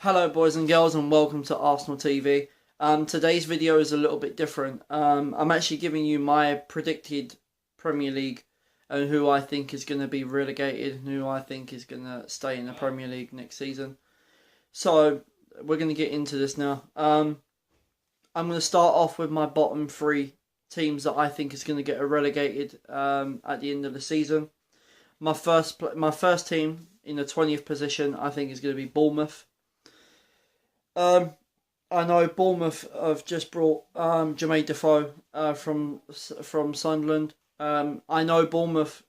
Hello boys and girls and welcome to Arsenal TV. Today's video is a little bit different. I'm actually giving you my predicted Premier League and who I think is going to be relegated and who I think is going to stay in the Premier League next season. So we're going to get into this now. I'm going to start off with my bottom three teams that I think is going to get relegated at the end of the season. My first team in the 20th position I think is going to be Bournemouth. I know Bournemouth have just brought Jermaine Defoe from Sunderland. I know Bournemouth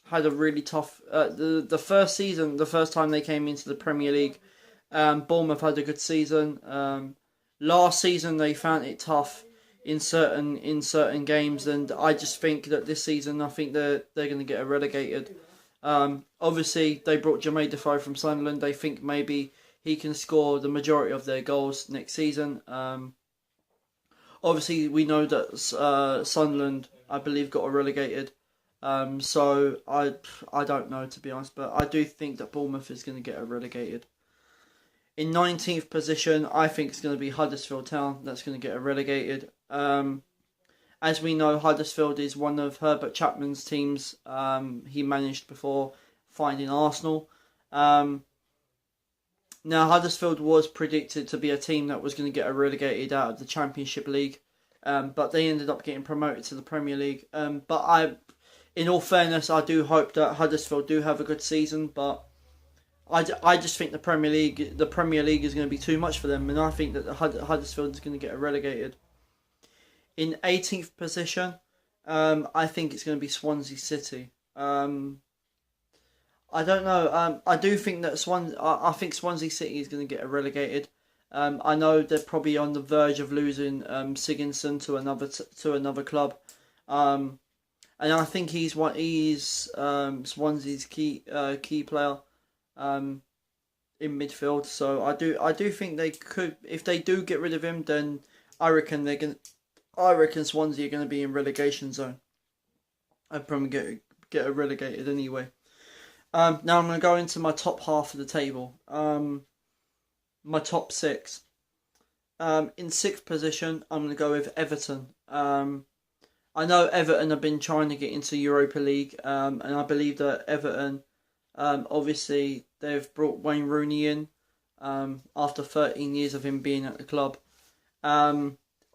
had a really tough the first season. The first time they came into the Premier League, Bournemouth had a good season. Last season they found it tough in certain games, and I just think that this season I think they're going to get relegated. Obviously they brought Jermaine Defoe from Sunderland. They think maybe he can score the majority of their goals next season. Obviously, we know that Sunderland, I believe, got relegated. So I don't know, to be honest, but I do think that Bournemouth is going to get relegated. In 19th position, I think it's going to be Huddersfield Town that's going to get relegated. As we know, Huddersfield is one of Herbert Chapman's teams he managed before finding Arsenal. Now, Huddersfield was predicted to be a team that was going to get relegated out of the Championship League, but they ended up getting promoted to the Premier League. But in all fairness, I do hope that Huddersfield do have a good season, but I just think the Premier League is going to be too much for them, and I think that Huddersfield is going to get relegated. In 18th position, I think it's going to be Swansea City. I don't know. I do think that I think Swansea City is going to get relegated. I know they're probably on the verge of losing Sigurdsson to another club, and I think he's Swansea's key player in midfield. So I do think they could, if they do get rid of him, then I reckon Swansea are going to be in relegation zone. I'd probably get relegated anyway. Now I'm going to go into my top half of the table. My top six. In sixth position, I'm going to go with Everton. I know Everton have been trying to get into Europa League, and I believe that Everton, obviously, they've brought Wayne Rooney in after 13 years of him being at the club.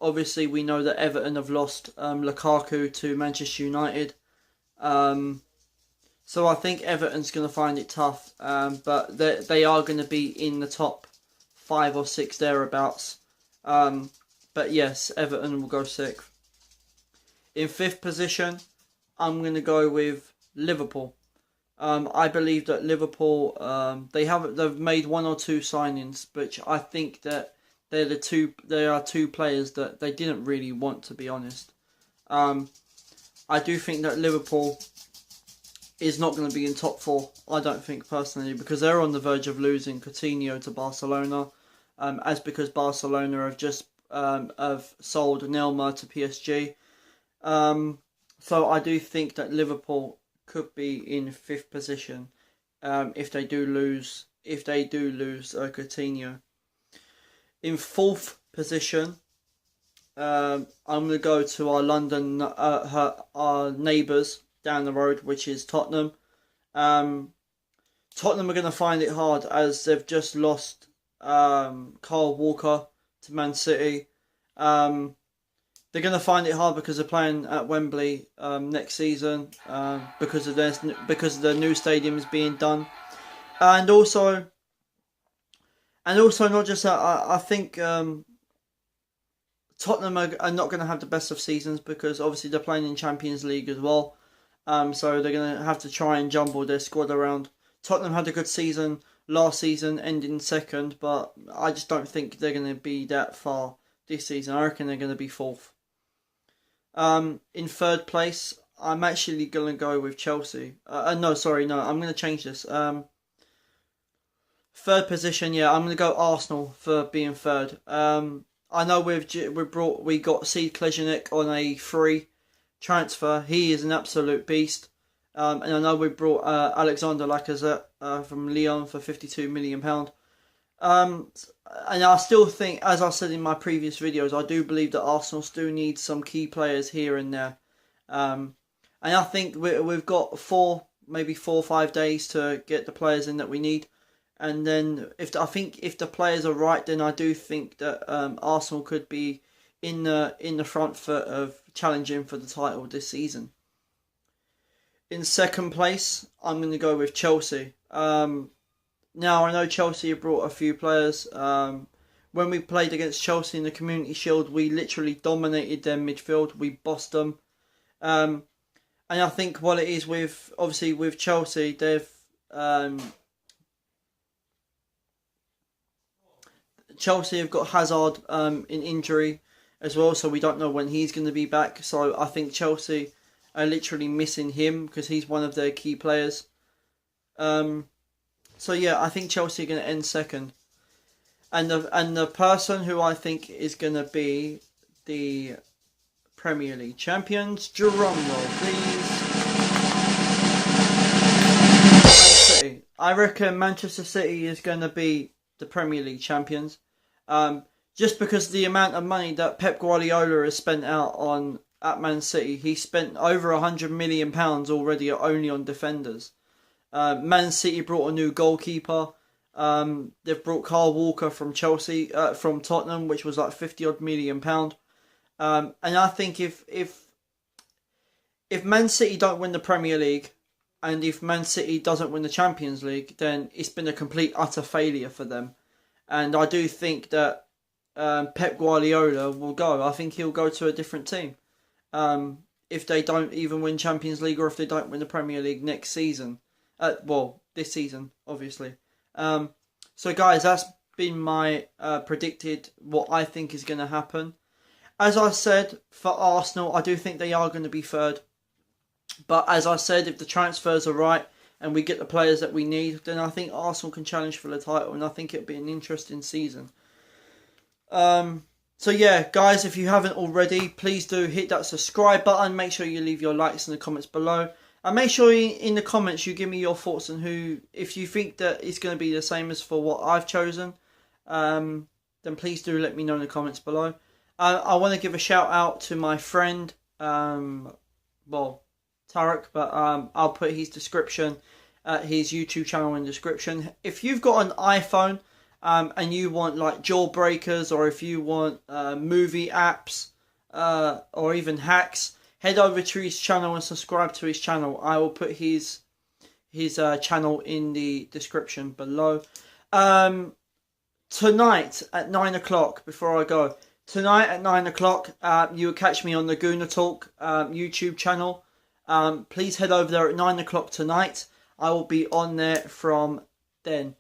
Obviously, we know that Everton have lost Lukaku to Manchester United. So I think Everton's going to find it tough, but they are going to be in the top 5 or 6 thereabouts. But yes, Everton will go 6th. In 5th position, I'm going to go with Liverpool. I believe that Liverpool, they've made 1 or 2 signings, which I think that they are two players that they didn't really want, to be honest. I do think that Liverpool is not going to be in top 4, I don't think, personally, because they're on the verge of losing Coutinho to Barcelona, because Barcelona have just have sold Neymar to PSG. So I do think that Liverpool could be in 5th position if they do lose Coutinho. In 4th position, I'm going to go to our London our neighbours down the road, which is Tottenham. Tottenham are going to find it hard as they've just lost Kyle Walker to Man City. They're going to find it hard because they're playing at Wembley next season because of the new stadium is being done, and also not just that. I think Tottenham are not going to have the best of seasons because obviously they're playing in Champions League as well. So they're going to have to try and jumble their squad around. Tottenham had a good season last season, ending 2nd, but I just don't think they're going to be that far this season. I reckon they're going to be 4th. In 3rd place, I'm actually going to go with Chelsea. I'm going to change this. 3rd position, yeah, I'm going to go Arsenal for being 3rd. I know we got Sead Klesjanek on a free transfer. He is an absolute beast. And I know we brought Alexander Lacazette from Lyon for £52 million. And I still think, as I said in my previous videos, I do believe that Arsenal still need some key players here and there. And I think we've got maybe 4 or 5 days to get the players in that we need. And then if the players are right, then I do think that Arsenal could be in the front foot of challenging for the title this season. In second place, I'm going to go with Chelsea. Now, I know Chelsea have brought a few players. When we played against Chelsea in the Community Shield, we literally dominated their midfield. We bossed them. And I think what it is with Chelsea, Chelsea have got Hazard in injury as well, so we don't know when he's going to be back. So I think Chelsea are literally missing him because he's one of their key players. So yeah, I think Chelsea are going to end second. And the person who I think is going to be the Premier League champions, drum roll please. Man City. I reckon Manchester City is going to be the Premier League champions. Just because of the amount of money that Pep Guardiola has spent out at Man City. He spent over £100 million already only on defenders. Man City brought a new goalkeeper. They've brought Kyle Walker from Tottenham, which was like £50 million. And I think if Man City don't win the Premier League, and if Man City doesn't win the Champions League, then it's been a complete utter failure for them. And I do think that Pep Guardiola will go. I think he'll go to a different team. If they don't even win Champions League, or if they don't win the Premier League next season. This season, obviously. So guys, that's been my predicted what I think is going to happen. As I said, for Arsenal, I do think they are going to be third. But as I said, if the transfers are right and we get the players that we need, then I think Arsenal can challenge for the title, and I think it'll be an interesting season. So yeah, guys, if you haven't already, please do hit that subscribe button. Make sure you leave your likes in the comments below. And make sure in the comments you give me your thoughts on if you think that it's going to be the same as for what I've chosen, then please do let me know in the comments below. I want to give a shout out to my friend, Tarek, but I'll put his description, his YouTube channel in the description. If you've got an iPhone and you want like jawbreakers, or if you want movie apps or even hacks, head over to his channel and subscribe to his channel. I will put his channel in the description below. Tonight at 9 o'clock, before I go, tonight at 9 o'clock, you will catch me on the Gooner Talk YouTube channel. Please head over there at 9 o'clock tonight. I will be on there from then.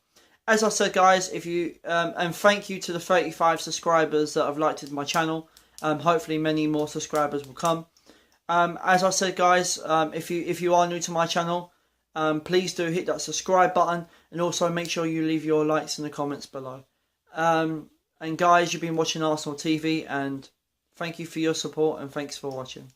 As I said, guys, if you and thank you to the 35 subscribers that have liked my channel. Hopefully many more subscribers will come. As I said, guys, if you are new to my channel, please do hit that subscribe button, and also make sure you leave your likes in the comments below. And guys, you've been watching Arsenal TV, and thank you for your support, and thanks for watching.